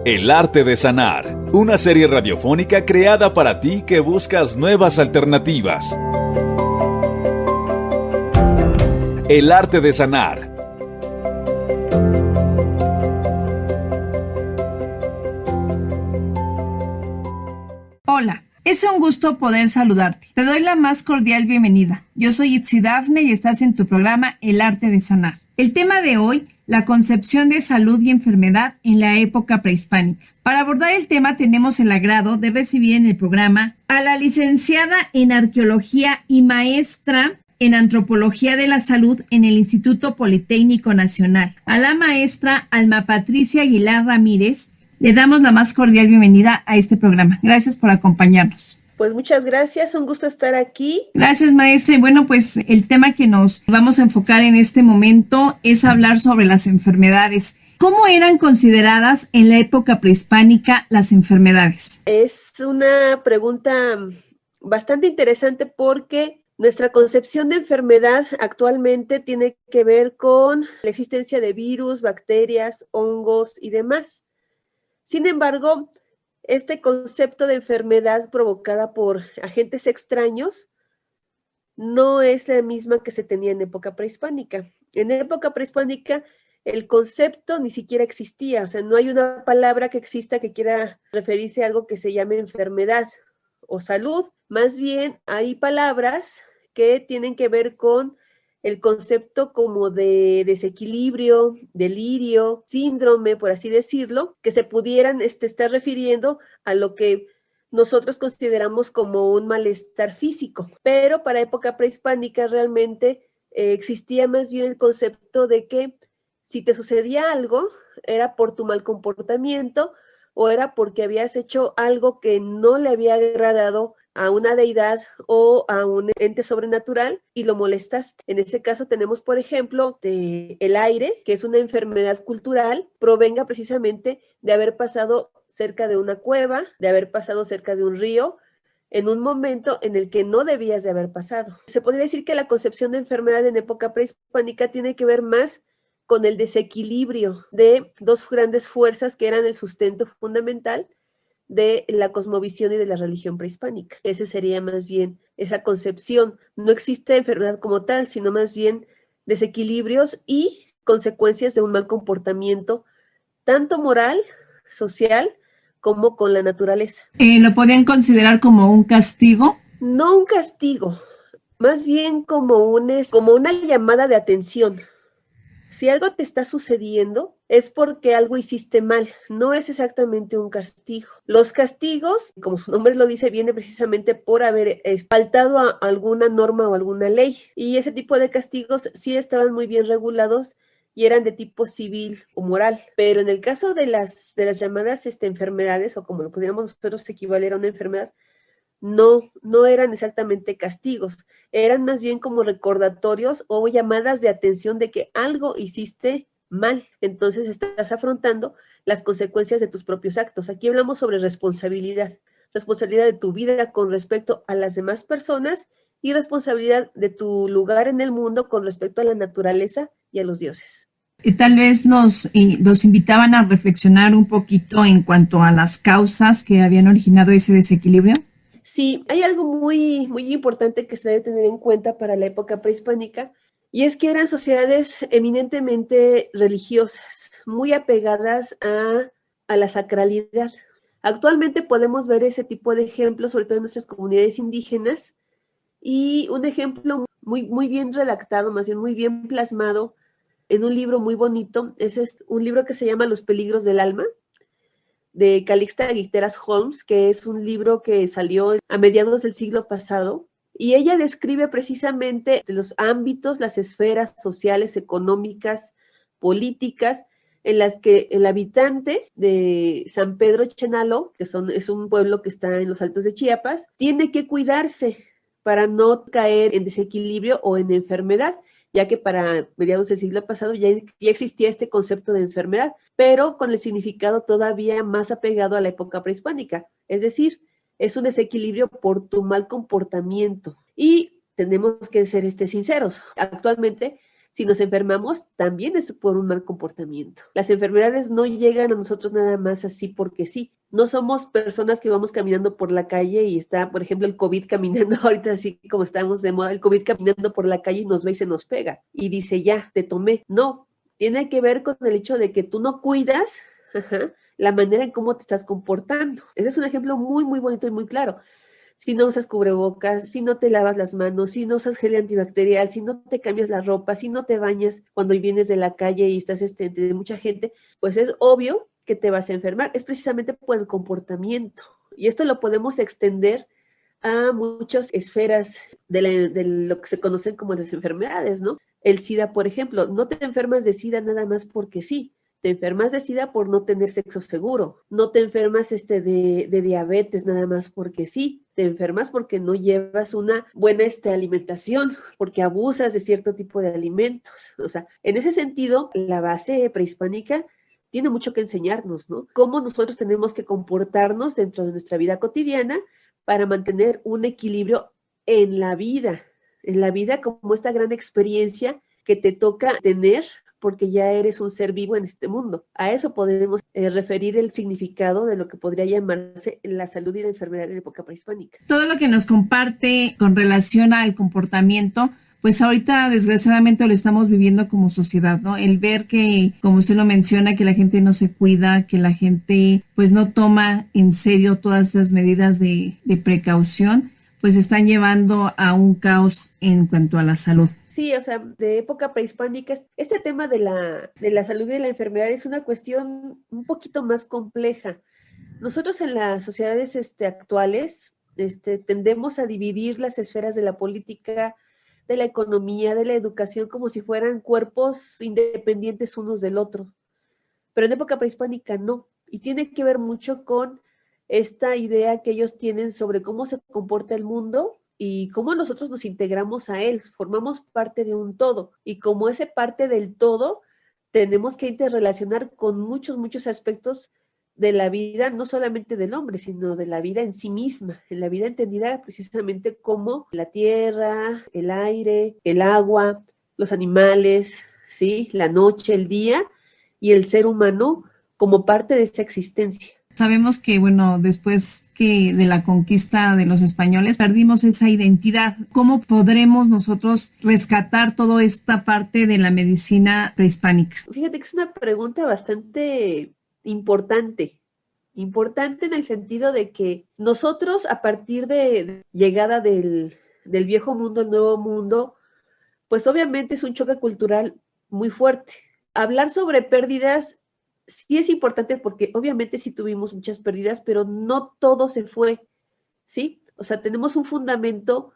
El arte de sanar, una serie radiofónica creada para ti que buscas nuevas alternativas. El arte de sanar. Hola, es un gusto poder saludarte. Te doy la más cordial bienvenida. Yo soy Itzi Dafne y estás en tu programa El arte de sanar. El tema de hoy, la concepción de salud y enfermedad en la época prehispánica. Para abordar el tema tenemos el agrado de recibir en el programa a la licenciada en Arqueología y maestra en Antropología de la Salud en el Instituto Politécnico Nacional, a la maestra Alma Patricia Aguilar Ramírez. Le damos la más cordial bienvenida a este programa. Gracias por acompañarnos. Pues muchas gracias, un gusto estar aquí. Gracias, maestra. Y bueno, pues el tema que nos vamos a enfocar en este momento es hablar sobre las enfermedades. ¿Cómo eran consideradas en la época prehispánica las enfermedades? Es una pregunta bastante interesante porque nuestra concepción de enfermedad actualmente tiene que ver con la existencia de virus, bacterias, hongos y demás. Sin embargo, este concepto de enfermedad provocada por agentes extraños no es la misma que se tenía en época prehispánica. En época prehispánica el concepto ni siquiera existía, o sea, no hay una palabra que exista que quiera referirse a algo que se llame enfermedad o salud. Más bien hay palabras que tienen que ver con el concepto como de desequilibrio, delirio, síndrome, por así decirlo, que se pudieran estar refiriendo a lo que nosotros consideramos como un malestar físico. Pero para época prehispánica realmente existía más bien el concepto de que si te sucedía algo, era por tu mal comportamiento o era porque habías hecho algo que no le había agradado a una deidad o a un ente sobrenatural y lo molestaste. En ese caso tenemos, por ejemplo, el aire, que es una enfermedad cultural, provenga precisamente de haber pasado cerca de una cueva, de haber pasado cerca de un río, en un momento en el que no debías de haber pasado. Se podría decir que la concepción de enfermedad en época prehispánica tiene que ver más con el desequilibrio de dos grandes fuerzas que eran el sustento fundamental de la cosmovisión y de la religión prehispánica. Ese sería más bien esa concepción. No existe enfermedad como tal, sino más bien desequilibrios y consecuencias de un mal comportamiento, tanto moral, social, como con la naturaleza. ¿Lo podían considerar como un castigo? No un castigo, más bien como una llamada de atención. Si algo te está sucediendo, es porque algo hiciste mal, no es exactamente un castigo. Los castigos, como su nombre lo dice, viene precisamente por haber faltado a alguna norma o alguna ley. Y ese tipo de castigos sí estaban muy bien regulados y eran de tipo civil o moral. Pero en el caso de las llamadas enfermedades, o como lo podríamos nosotros equivaler a una enfermedad, no eran exactamente castigos, eran más bien como recordatorios o llamadas de atención de que algo hiciste mal. Entonces estás afrontando las consecuencias de tus propios actos. Aquí hablamos sobre responsabilidad de tu vida con respecto a las demás personas y responsabilidad de tu lugar en el mundo con respecto a la naturaleza y a los dioses. Tal vez los invitaban a reflexionar un poquito en cuanto a las causas que habían originado ese desequilibrio. Sí, hay algo muy, muy importante que se debe tener en cuenta para la época prehispánica, y es que eran sociedades eminentemente religiosas, muy apegadas a la sacralidad. Actualmente podemos ver ese tipo de ejemplos, sobre todo en nuestras comunidades indígenas, y un ejemplo muy, muy bien redactado, más bien muy bien plasmado en un libro muy bonito, es un libro que se llama Los peligros del alma, de Calixta Guiteras Holmes, que es un libro que salió a mediados del siglo pasado, y ella describe precisamente los ámbitos, las esferas sociales, económicas, políticas, en las que el habitante de San Pedro Chenalo, es un pueblo que está en los Altos de Chiapas, tiene que cuidarse para no caer en desequilibrio o en enfermedad, ya que para mediados del siglo pasado ya existía este concepto de enfermedad, pero con el significado todavía más apegado a la época prehispánica. Es decir, es un desequilibrio por tu mal comportamiento. Y tenemos que ser sinceros. Actualmente Si nos enfermamos, también es por un mal comportamiento. Las enfermedades no llegan a nosotros nada más así porque sí. No somos personas que vamos caminando por la calle y está, por ejemplo, el COVID caminando ahorita así como estamos de moda, el COVID caminando por la calle y nos ve y se nos pega y dice, ya, te tomé. No, tiene que ver con el hecho de que tú no cuidas la manera en cómo te estás comportando. Ese es un ejemplo muy, muy bonito y muy claro. Si no usas cubrebocas, si no te lavas las manos, si no usas gel antibacterial, si no te cambias la ropa, si no te bañas cuando vienes de la calle y estás entre mucha gente, pues es obvio que te vas a enfermar. Es precisamente por el comportamiento. Y esto lo podemos extender a muchas esferas de lo que se conocen como las enfermedades, ¿no? El SIDA, por ejemplo, no te enfermas de SIDA nada más porque sí. Te enfermas de SIDA por no tener sexo seguro. No te enfermas de diabetes nada más porque sí. Te enfermas porque no llevas una buena alimentación, porque abusas de cierto tipo de alimentos. O sea, en ese sentido, la base prehispánica tiene mucho que enseñarnos, ¿no? Cómo nosotros tenemos que comportarnos dentro de nuestra vida cotidiana para mantener un equilibrio en la vida como esta gran experiencia que te toca tener porque ya eres un ser vivo en este mundo. A eso podemos referir el significado de lo que podría llamarse la salud y la enfermedad en época prehispánica. Todo lo que nos comparte con relación al comportamiento, pues ahorita desgraciadamente lo estamos viviendo como sociedad, ¿no? El ver que, como usted lo menciona, que la gente no se cuida, que la gente pues no toma en serio todas esas medidas de precaución, pues están llevando a un caos en cuanto a la salud. Sí, o sea, de época prehispánica, este tema de la salud y de la enfermedad es una cuestión un poquito más compleja. Nosotros en las sociedades actuales tendemos a dividir las esferas de la política, de la economía, de la educación, como si fueran cuerpos independientes unos del otro. Pero en época prehispánica no, y tiene que ver mucho con esta idea que ellos tienen sobre cómo se comporta el mundo y cómo nosotros nos integramos a él, formamos parte de un todo, y como ese parte del todo, tenemos que interrelacionar con muchos aspectos de la vida, no solamente del hombre, sino de la vida en sí misma, en la vida entendida precisamente como la tierra, el aire, el agua, los animales, ¿sí? La noche, el día, y el ser humano como parte de esta existencia. Sabemos que, bueno, después que de la conquista de los españoles perdimos esa identidad. ¿Cómo podremos nosotros rescatar toda esta parte de la medicina prehispánica? Fíjate que es una pregunta bastante importante en el sentido de que nosotros a partir de llegada del viejo mundo al nuevo mundo, pues obviamente es un choque cultural muy fuerte. Hablar sobre pérdidas sí es importante porque obviamente sí tuvimos muchas pérdidas, pero no todo se fue, ¿sí? O sea, tenemos un fundamento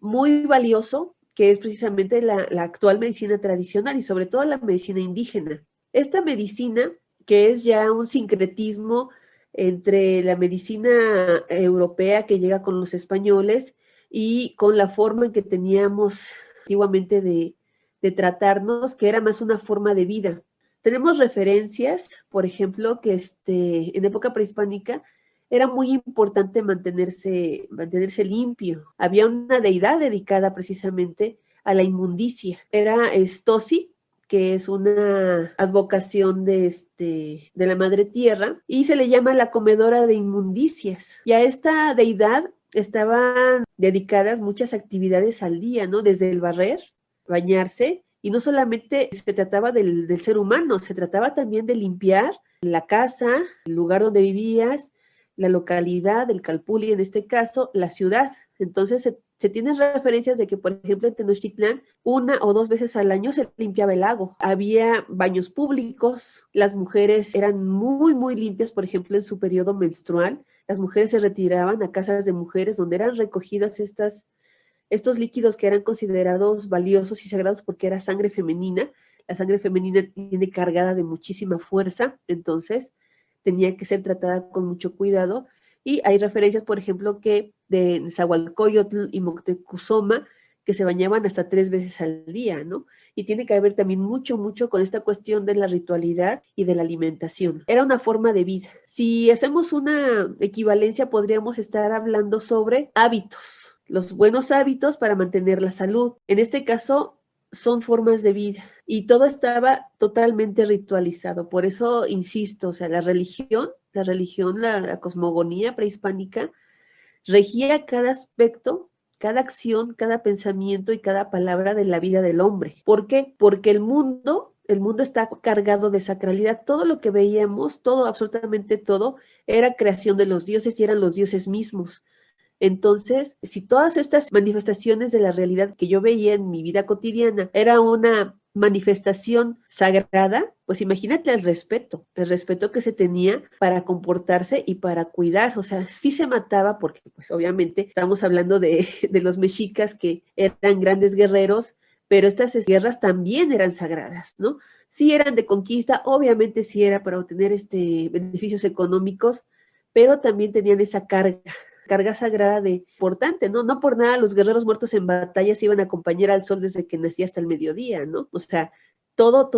muy valioso que es precisamente la actual medicina tradicional y sobre todo la medicina indígena. Esta medicina, que es ya un sincretismo entre la medicina europea que llega con los españoles y con la forma en que teníamos antiguamente de tratarnos, que era más una forma de vida. Tenemos referencias, por ejemplo, que en época prehispánica era muy importante mantenerse limpio. Había una deidad dedicada precisamente a la inmundicia. Era Tosi, que es una advocación de la Madre Tierra, y se le llama la comedora de inmundicias. Y a esta deidad estaban dedicadas muchas actividades al día, ¿no? Desde el barrer, bañarse, y no solamente se trataba del ser humano, se trataba también de limpiar la casa, el lugar donde vivías, la localidad, el calpulli en este caso, la ciudad. Entonces se tienen referencias de que, por ejemplo, en Tenochtitlán, 1 o 2 veces al año se limpiaba el lago. Había baños públicos, las mujeres eran muy limpias, por ejemplo, en su periodo menstrual. Las mujeres se retiraban a casas de mujeres donde eran recogidas estos líquidos que eran considerados valiosos y sagrados porque era sangre femenina. La sangre femenina viene cargada de muchísima fuerza, entonces tenía que ser tratada con mucho cuidado. Y hay referencias, por ejemplo, que de Nezahualcóyotl y Moctezuma, que se bañaban hasta 3 veces al día, ¿no? Y tiene que ver también mucho con esta cuestión de la ritualidad y de la alimentación. Era una forma de vida. Si hacemos una equivalencia, podríamos estar hablando sobre hábitos, los buenos hábitos para mantener la salud. En este caso, son formas de vida y todo estaba totalmente ritualizado. Por eso, insisto, o sea, la religión, la cosmogonía prehispánica regía cada aspecto, cada acción, cada pensamiento y cada palabra de la vida del hombre. ¿Por qué? Porque el mundo está cargado de sacralidad. Todo lo que veíamos, todo, absolutamente todo, era creación de los dioses y eran los dioses mismos. Entonces, si todas estas manifestaciones de la realidad que yo veía en mi vida cotidiana era una manifestación sagrada, pues imagínate el respeto que se tenía para comportarse y para cuidar. O sea, sí se mataba porque, pues obviamente, estamos hablando de los mexicas que eran grandes guerreros, pero estas guerras también eran sagradas, ¿no? Sí eran de conquista, obviamente sí era para obtener beneficios económicos, pero también tenían esa carga sagrada importante, ¿no? No por nada los guerreros muertos en batalla se iban a acompañar al sol desde que nacía hasta el mediodía, ¿no? O sea, todo,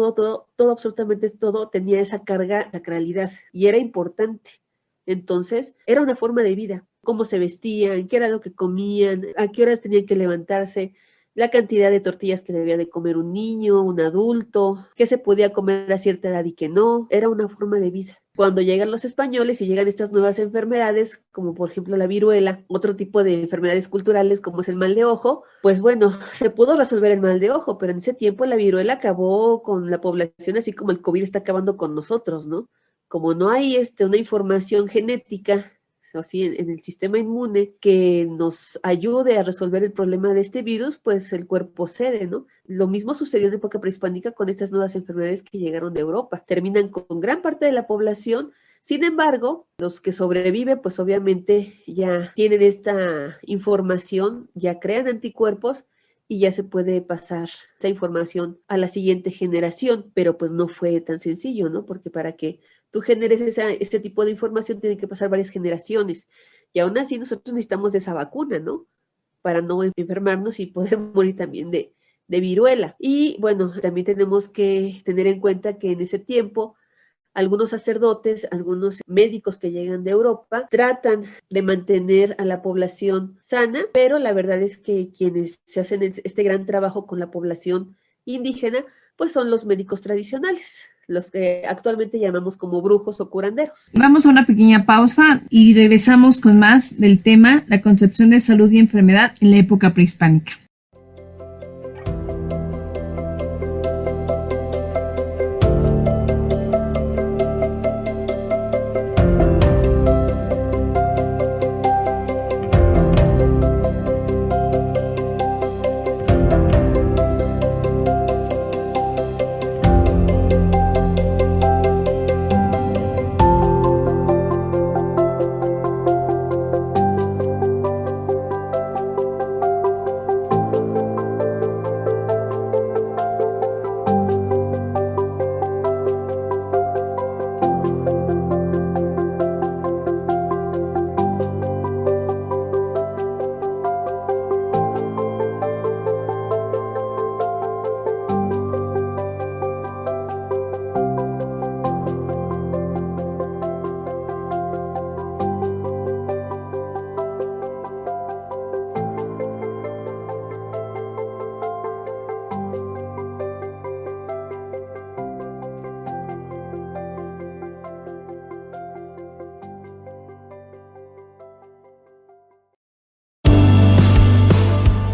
absolutamente todo tenía esa carga, sacralidad, y era importante. Entonces, era una forma de vida, cómo se vestían, qué era lo que comían, a qué horas tenían que levantarse, la cantidad de tortillas que debía de comer un niño, un adulto, qué se podía comer a cierta edad y qué no, era una forma de vida. Cuando llegan los españoles y llegan estas nuevas enfermedades, como por ejemplo la viruela, otro tipo de enfermedades culturales como es el mal de ojo, pues bueno, se pudo resolver el mal de ojo, pero en ese tiempo la viruela acabó con la población, así como el COVID está acabando con nosotros, ¿no? Como no hay una información genética, o sí, en el sistema inmune que nos ayude a resolver el problema de este virus, pues el cuerpo cede, ¿no? Lo mismo sucedió en época prehispánica con estas nuevas enfermedades que llegaron de Europa. Terminan con gran parte de la población. Sin embargo, los que sobreviven, pues obviamente ya tienen esta información, ya crean anticuerpos y ya se puede pasar esa información a la siguiente generación, pero pues no fue tan sencillo, ¿no? Porque para que tú generes este tipo de información tienen que pasar varias generaciones y aún así nosotros necesitamos de esa vacuna, ¿no? Para no enfermarnos y poder morir también de viruela. Y bueno, también tenemos que tener en cuenta que en ese tiempo algunos sacerdotes, algunos médicos que llegan de Europa tratan de mantener a la población sana, pero la verdad es que quienes se hacen este gran trabajo con la población indígena, pues son los médicos tradicionales, los que actualmente llamamos como brujos o curanderos. Vamos a una pequeña pausa y regresamos con más del tema, la concepción de salud y enfermedad en la época prehispánica.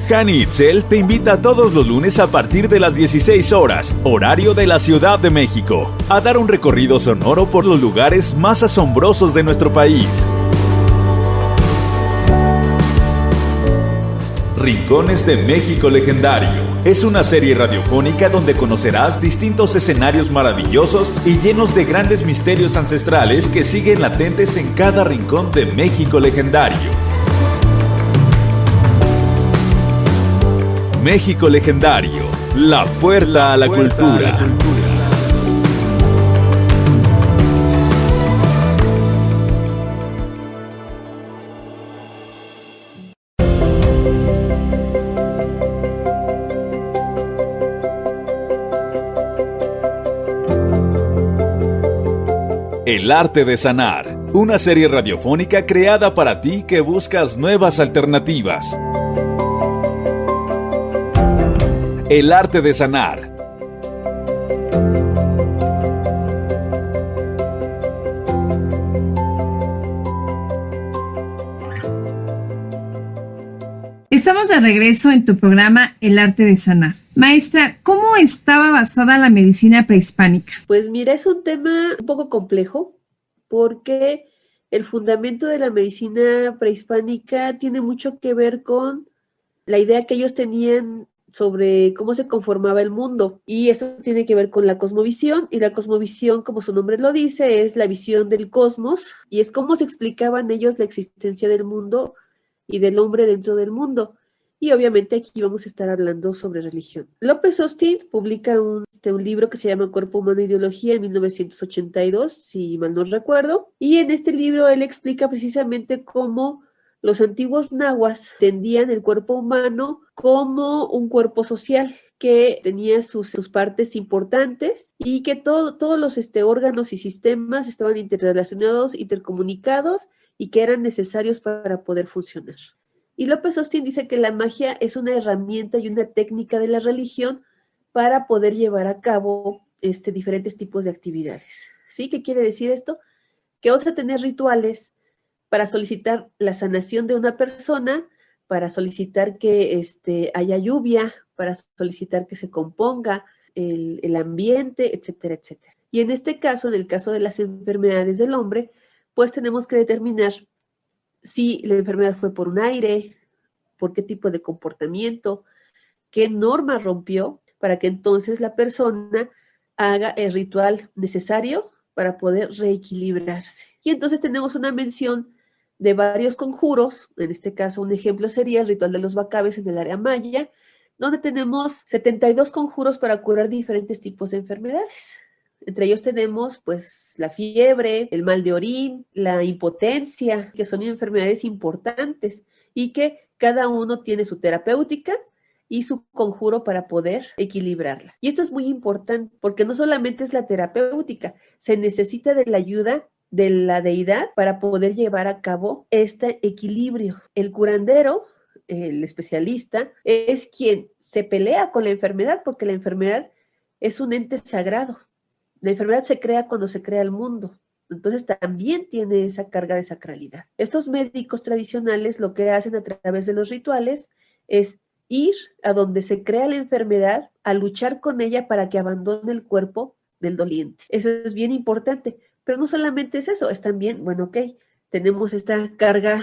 Hani Itzel te invita todos los lunes a partir de las 16 horas, horario de la Ciudad de México, a dar un recorrido sonoro por los lugares más asombrosos de nuestro país. Rincones de México Legendario es una serie radiofónica donde conocerás distintos escenarios maravillosos y llenos de grandes misterios ancestrales que siguen latentes en cada rincón de México Legendario. México Legendario, la puerta a la cultura. El arte de sanar, una serie radiofónica creada para ti que buscas nuevas alternativas. El arte de sanar. Estamos de regreso en tu programa El arte de sanar. Maestra, ¿cómo estaba basada la medicina prehispánica? Pues mira, es un tema un poco complejo porque el fundamento de la medicina prehispánica tiene mucho que ver con la idea que ellos tenían sobre cómo se conformaba el mundo. Y eso tiene que ver con la cosmovisión, y la cosmovisión, como su nombre lo dice, es la visión del cosmos, y es cómo se explicaban ellos la existencia del mundo y del hombre dentro del mundo. Y obviamente aquí vamos a estar hablando sobre religión. López Austin publica un libro que se llama Cuerpo Humano e Ideología en 1982, si mal no recuerdo, y en este libro él explica precisamente cómo los antiguos nahuas entendían el cuerpo humano como un cuerpo social que tenía sus partes importantes y que todos los órganos y sistemas estaban interrelacionados, intercomunicados y que eran necesarios para poder funcionar. Y López Austin dice que la magia es una herramienta y una técnica de la religión para poder llevar a cabo diferentes tipos de actividades. ¿Sí? ¿Qué quiere decir esto? Que vamos a tener rituales para solicitar la sanación de una persona, para solicitar que haya lluvia, para solicitar que se componga el ambiente, etcétera, etcétera. Y en este caso, en el caso de las enfermedades del hombre, pues tenemos que determinar si la enfermedad fue por un aire, por qué tipo de comportamiento, qué norma rompió, para que entonces la persona haga el ritual necesario para poder reequilibrarse. Y entonces tenemos una mención de varios conjuros. En este caso, un ejemplo sería el ritual de los bacabes en el área maya, donde tenemos 72 conjuros para curar diferentes tipos de enfermedades. Entre ellos tenemos, pues, la fiebre, el mal de orín, la impotencia, que son enfermedades importantes y que cada uno tiene su terapéutica y su conjuro para poder equilibrarla. Y esto es muy importante porque no solamente es la terapéutica, se necesita de la ayuda de la deidad para poder llevar a cabo este equilibrio. El curandero, el especialista, es quien se pelea con la enfermedad porque la enfermedad es un ente sagrado. La enfermedad se crea cuando se crea el mundo. Entonces también tiene esa carga de sacralidad. Estos médicos tradicionales lo que hacen a través de los rituales es ir a donde se crea la enfermedad, a luchar con ella para que abandone el cuerpo del doliente. Eso es bien importante. Pero no solamente es eso, es también, bueno, ok, tenemos esta carga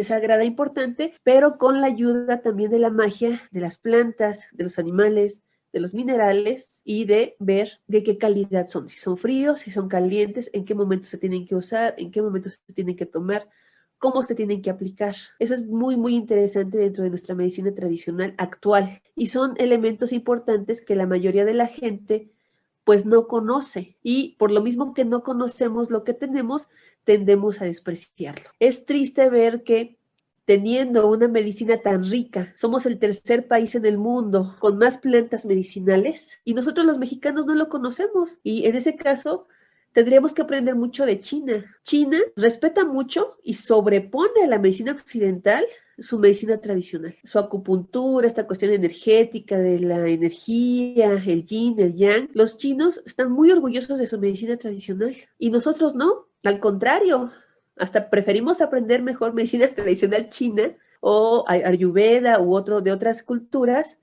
sagrada importante, pero con la ayuda también de la magia, de las plantas, de los animales, de los minerales y de ver de qué calidad son, si son fríos, si son calientes, en qué momentos se tienen que usar, en qué momentos se tienen que tomar, cómo se tienen que aplicar. Eso es muy, muy interesante dentro de nuestra medicina tradicional actual y son elementos importantes que la mayoría de la gente pues no conoce y por lo mismo que no conocemos lo que tenemos, tendemos a despreciarlo. Es triste ver que teniendo una medicina tan rica, somos el tercer país en el mundo con más plantas medicinales y nosotros los mexicanos no lo conocemos y en ese caso tendríamos que aprender mucho de China. China respeta mucho y sobrepone a la medicina occidental su medicina tradicional, su acupuntura, esta cuestión energética de la energía, el yin, el yang. Los chinos están muy orgullosos de su medicina tradicional y nosotros no, al contrario, hasta preferimos aprender mejor medicina tradicional china o ayurveda u otro de otras culturas,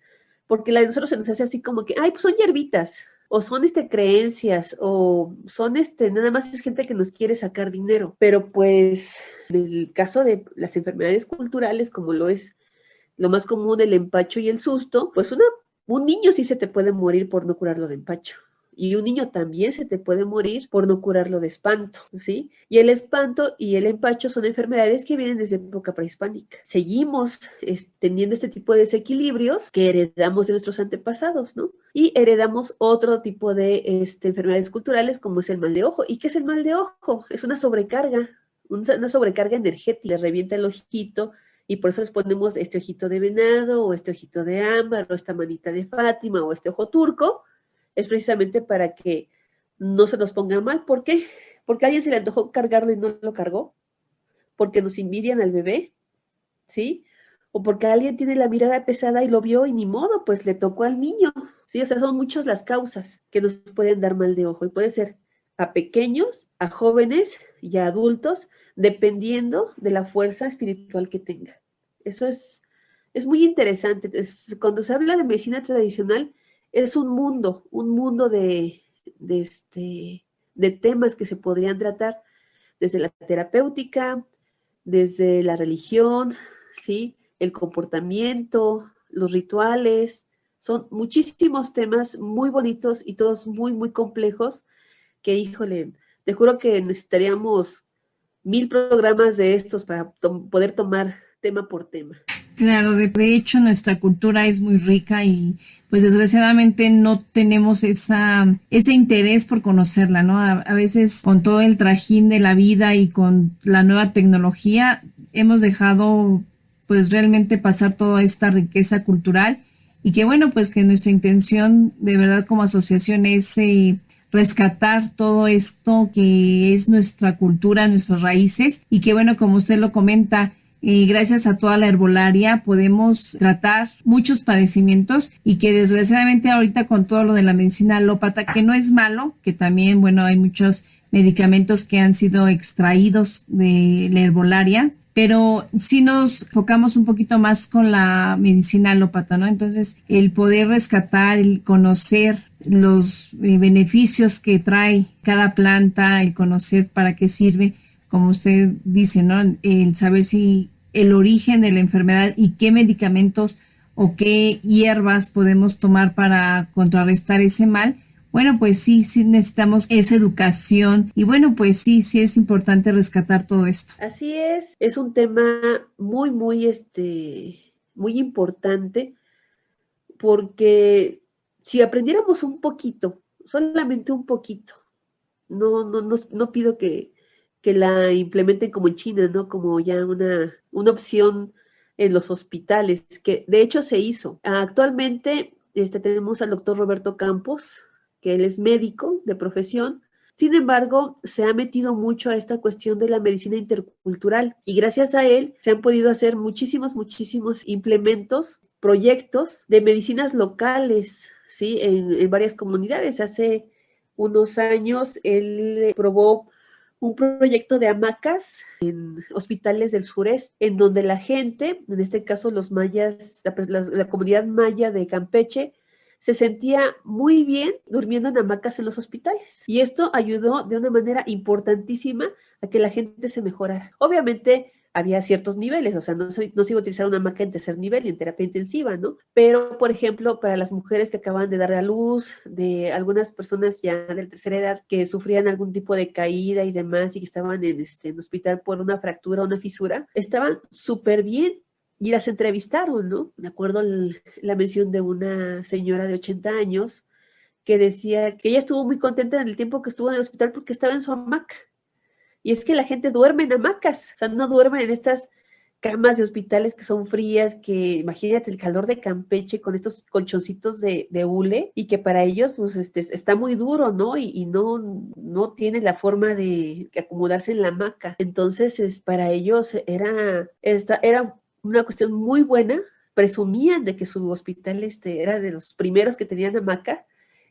porque la de nosotros se nos hace así como que, ay, pues son hierbitas, o son creencias, o son nada más es gente que nos quiere sacar dinero. Pero pues, en el caso de las enfermedades culturales, como lo es lo más común, el empacho y el susto, pues un niño sí se te puede morir por no curarlo de empacho. Y un niño también se te puede morir por no curarlo de espanto, ¿sí? Y el espanto y el empacho son enfermedades que vienen desde época prehispánica. Seguimos teniendo este tipo de desequilibrios que heredamos de nuestros antepasados, ¿no? Y heredamos otro tipo de enfermedades culturales como es el mal de ojo. ¿Y qué es el mal de ojo? Es una sobrecarga energética. Le revienta el ojito y por eso les ponemos este ojito de venado o este ojito de ámbar o esta manita de Fátima o este ojo turco. Es precisamente para que no se nos ponga mal. ¿Por qué? Porque a alguien se le antojó cargarlo y no lo cargó. Porque nos envidian al bebé, ¿sí? o porque alguien tiene la mirada pesada y lo vio y ni modo, pues le tocó al niño, ¿sí? O sea, son muchas las causas que nos pueden dar mal de ojo y puede ser a pequeños, a jóvenes y a adultos, dependiendo de la fuerza espiritual que tenga. Eso es muy interesante. Cuando se habla de medicina tradicional, es un mundo de temas que se podrían tratar desde la terapéutica, desde la religión, ¿sí? El comportamiento, los rituales. Son muchísimos temas muy bonitos y todos muy, muy complejos que, híjole, te juro que necesitaríamos 1000 programas de estos para poder tomar tema por tema. Claro, de hecho nuestra cultura es muy rica y pues desgraciadamente no tenemos ese interés por conocerla, ¿no? A veces con todo el trajín de la vida y con la nueva tecnología hemos dejado pues realmente pasar toda esta riqueza cultural y que bueno, pues que nuestra intención de verdad como asociación es rescatar todo esto que es nuestra cultura, nuestras raíces y que bueno, como usted lo comenta, gracias a toda la herbolaria podemos tratar muchos padecimientos y que desgraciadamente ahorita con todo lo de la medicina alópata, que no es malo, que también, bueno, hay muchos medicamentos que han sido extraídos de la herbolaria, pero sí nos enfocamos un poquito más con la medicina alópata, ¿no? Entonces, el poder rescatar, el conocer los beneficios que trae cada planta, el conocer para qué sirve, como usted dice, ¿no? El saber si el origen de la enfermedad y qué medicamentos o qué hierbas podemos tomar para contrarrestar ese mal. Bueno, pues sí necesitamos esa educación y bueno, pues sí es importante rescatar todo esto. Así es un tema muy, muy, muy importante porque si aprendiéramos un poquito, solamente un poquito, no pido que la implementen como en China, ¿no? Como ya una opción en los hospitales, que de hecho se hizo. Actualmente tenemos al doctor Roberto Campos, que él es médico de profesión. Sin embargo, se ha metido mucho a esta cuestión de la medicina intercultural y gracias a él se han podido hacer muchísimos implementos, proyectos de medicinas locales, ¿sí? En varias comunidades. Hace unos años él probó un proyecto de hamacas en hospitales del sureste, en donde la gente, en este caso los mayas, la comunidad maya de Campeche, se sentía muy bien durmiendo en hamacas en los hospitales. Y esto ayudó de una manera importantísima a que la gente se mejorara. Obviamente había ciertos niveles, o sea, no se iba a utilizar una hamaca en tercer nivel y en terapia intensiva, ¿no? Pero, por ejemplo, para las mujeres que acaban de dar a luz, de algunas personas ya de tercera edad que sufrían algún tipo de caída y demás y que estaban en hospital por una fractura o una fisura, estaban súper bien. Y las entrevistaron, ¿no? Me acuerdo la mención de una señora de 80 años que decía que ella estuvo muy contenta en el tiempo que estuvo en el hospital porque estaba en su hamaca. Y es que la gente duerme en hamacas, o sea, no duerme en estas camas de hospitales que son frías, que imagínate el calor de Campeche con estos colchoncitos de hule y que para ellos pues está muy duro, ¿no? Y no tiene la forma de acomodarse en la hamaca. Entonces, para ellos era una cuestión muy buena, presumían de que su hospital era de los primeros que tenían hamaca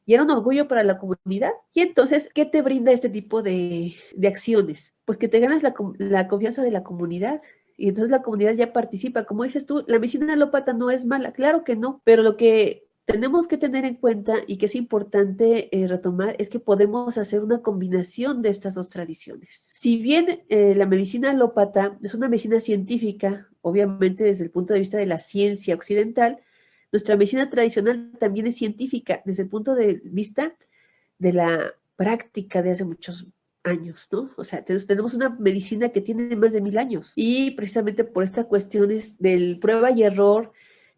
y era un orgullo para la comunidad. Y entonces, ¿qué te brinda este tipo de acciones? Pues que te ganas la confianza de la comunidad y entonces la comunidad ya participa. Como dices tú, la medicina alópata no es mala, claro que no, pero lo que tenemos que tener en cuenta y que es importante retomar es que podemos hacer una combinación de estas dos tradiciones. Si bien la medicina alópata es una medicina científica, obviamente desde el punto de vista de la ciencia occidental, nuestra medicina tradicional también es científica desde el punto de vista de la práctica de hace muchos años, ¿no? O sea, tenemos una medicina que tiene más de 1000 años y precisamente por estas cuestiones del prueba y error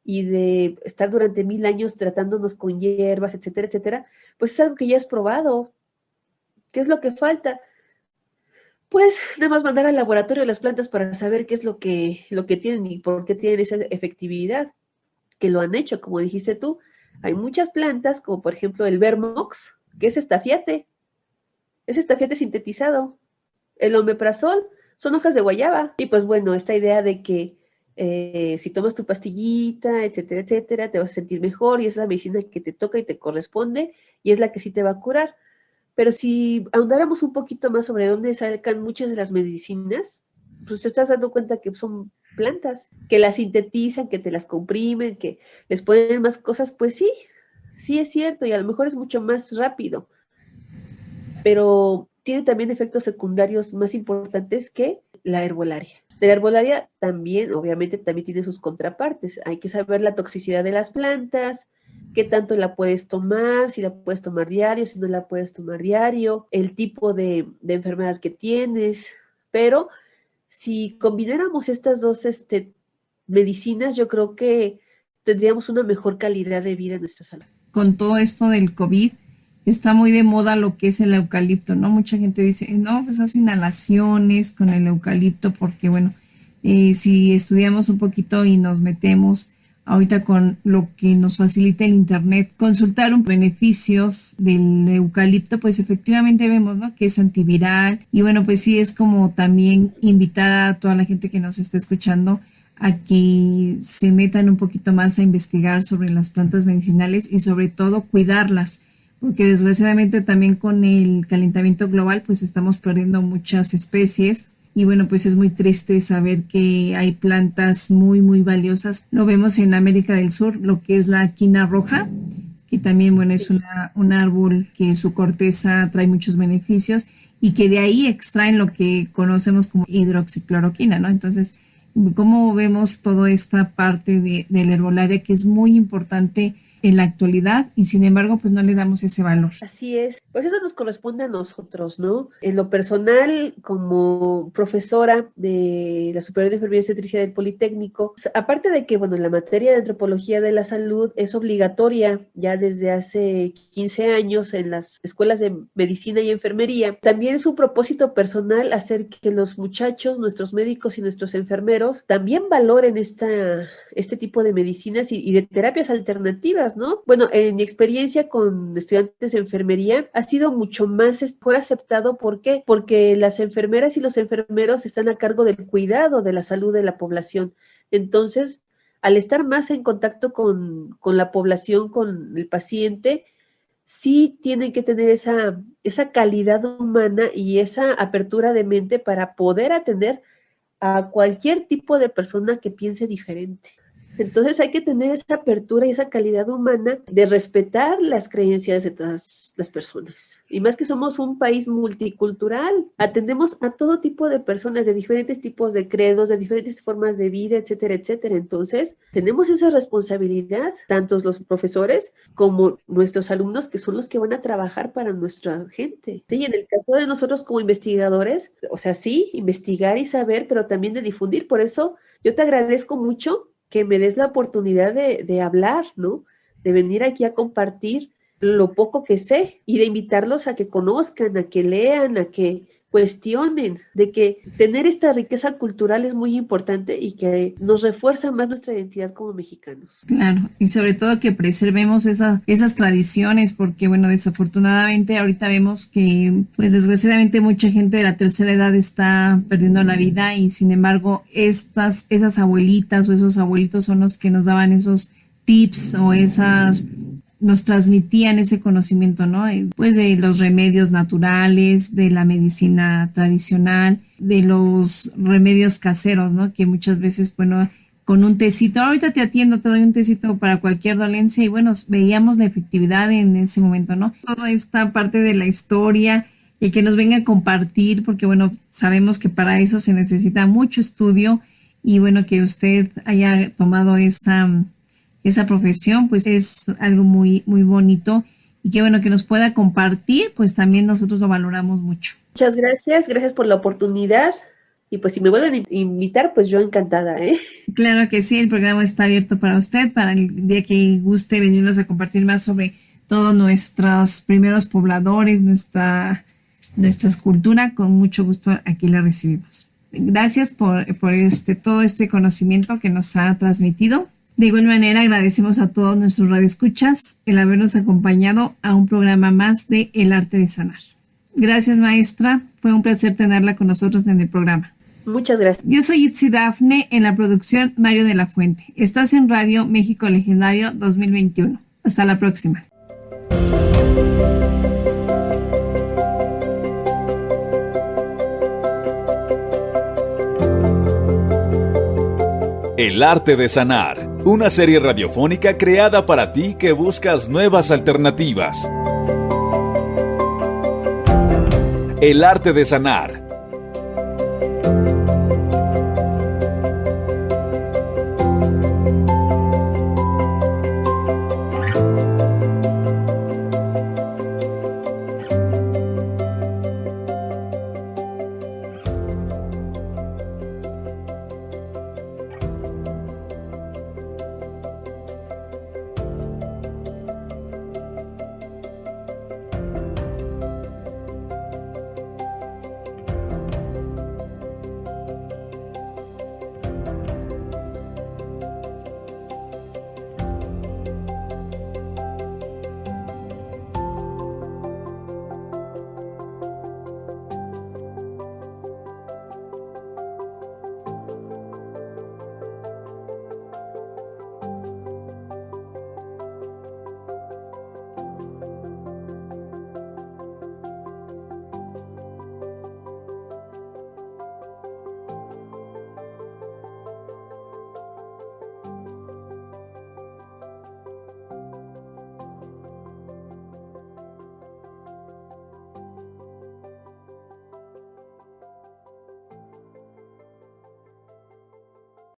y de estar durante 1000 años tratándonos con hierbas, etcétera, etcétera, pues es algo que ya es probado. ¿Qué es lo que falta? Pues nada más mandar al laboratorio las plantas para saber qué es lo que tienen y por qué tienen esa efectividad, que lo han hecho, como dijiste tú. Hay muchas plantas, como por ejemplo el Vermox, que es estafiate sintetizado. El omeprazol son hojas de guayaba. Y pues bueno, esta idea de que Si tomas tu pastillita, etcétera, etcétera, te vas a sentir mejor y esa es la medicina que te toca y te corresponde y es la que sí te va a curar. Pero si ahondáramos un poquito más sobre dónde sacan muchas de las medicinas, pues te estás dando cuenta que son plantas, que las sintetizan, que te las comprimen, que les ponen más cosas, pues sí, sí es cierto y a lo mejor es mucho más rápido, pero tiene también efectos secundarios más importantes que la herbolaria. De la herbolaria también, obviamente, también tiene sus contrapartes. Hay que saber la toxicidad de las plantas, qué tanto la puedes tomar, si la puedes tomar diario, si no la puedes tomar diario, el tipo de enfermedad que tienes. Pero si combináramos estas dos medicinas, yo creo que tendríamos una mejor calidad de vida en nuestra salud. Con todo esto del COVID, está muy de moda lo que es el eucalipto, ¿no? Mucha gente dice, no, pues haz inhalaciones con el eucalipto, porque bueno, si estudiamos un poquito y nos metemos ahorita con lo que nos facilita el internet, consultar un beneficios del eucalipto, pues efectivamente vemos, ¿no? Que es antiviral y bueno, pues sí es como también invitar a toda la gente que nos está escuchando a que se metan un poquito más a investigar sobre las plantas medicinales y sobre todo cuidarlas, porque desgraciadamente también con el calentamiento global pues estamos perdiendo muchas especies y bueno, pues es muy triste saber que hay plantas muy, muy valiosas. Lo vemos en América del Sur, lo que es la quina roja, que también, bueno, es un árbol que su corteza trae muchos beneficios y que de ahí extraen lo que conocemos como hidroxicloroquina, ¿no? Entonces, ¿cómo vemos toda esta parte de la herbolaria que es muy importante en la actualidad y sin embargo pues no le damos ese valor? Así es, pues eso nos corresponde a nosotros, ¿no? En lo personal, como profesora de la Superior de Enfermería y Obstetricia del Politécnico, aparte de que, bueno, la materia de antropología de la salud es obligatoria ya desde hace 15 años en las escuelas de medicina y enfermería, también es un propósito personal hacer que los muchachos, nuestros médicos y nuestros enfermeros también valoren este tipo de medicinas y de terapias alternativas, ¿no? Bueno, en mi experiencia con estudiantes de enfermería ha sido mucho más mejor aceptado. ¿Por qué? Porque las enfermeras y los enfermeros están a cargo del cuidado de la salud de la población. Entonces, al estar más en contacto con la población, con el paciente, sí tienen que tener esa calidad humana y esa apertura de mente para poder atender a cualquier tipo de persona que piense diferente. Entonces hay que tener esa apertura y esa calidad humana de respetar las creencias de todas las personas. Y más que somos un país multicultural, atendemos a todo tipo de personas de diferentes tipos de credos, de diferentes formas de vida, etcétera, etcétera. Entonces tenemos esa responsabilidad, tanto los profesores como nuestros alumnos, que son los que van a trabajar para nuestra gente. Sí, y en el caso de nosotros como investigadores, o sea, sí, investigar y saber, pero también de difundir. Por eso yo te agradezco mucho que me des la oportunidad de hablar, ¿no? De venir aquí a compartir lo poco que sé y de invitarlos a que conozcan, a que lean, a que cuestionen, de que tener esta riqueza cultural es muy importante y que nos refuerza más nuestra identidad como mexicanos. Claro, y sobre todo que preservemos esas tradiciones, porque bueno, desafortunadamente ahorita vemos que pues desgraciadamente mucha gente de la tercera edad está perdiendo la vida y sin embargo esas abuelitas o esos abuelitos son los que nos daban esos tips o nos transmitían ese conocimiento, ¿no? Pues de los remedios naturales, de la medicina tradicional, de los remedios caseros, ¿no? Que muchas veces, bueno, con un tecito, ahorita te atiendo, te doy un tecito para cualquier dolencia y bueno, veíamos la efectividad en ese momento, ¿no? Toda esta parte de la historia y que nos venga a compartir, porque bueno, sabemos que para eso se necesita mucho estudio y bueno, que usted haya tomado esa profesión, pues es algo muy, muy bonito y qué bueno que nos pueda compartir, pues también nosotros lo valoramos mucho. Muchas gracias por la oportunidad y pues si me vuelven a invitar, pues yo encantada, ¿eh? Claro que sí, el programa está abierto para usted, para el día que guste venirnos a compartir más sobre todos nuestros primeros pobladores, nuestra cultura, con mucho gusto aquí la recibimos. Gracias por todo este conocimiento que nos ha transmitido. De igual manera, agradecemos a todos nuestros radioescuchas el habernos acompañado a un programa más de El Arte de Sanar. Gracias, maestra. Fue un placer tenerla con nosotros en el programa. Muchas gracias. Yo soy Itzi Dafne, en la producción Mario de la Fuente. Estás en Radio México Legendario 2021. Hasta la próxima. El arte de sanar, una serie radiofónica creada para ti que buscas nuevas alternativas. El arte de sanar.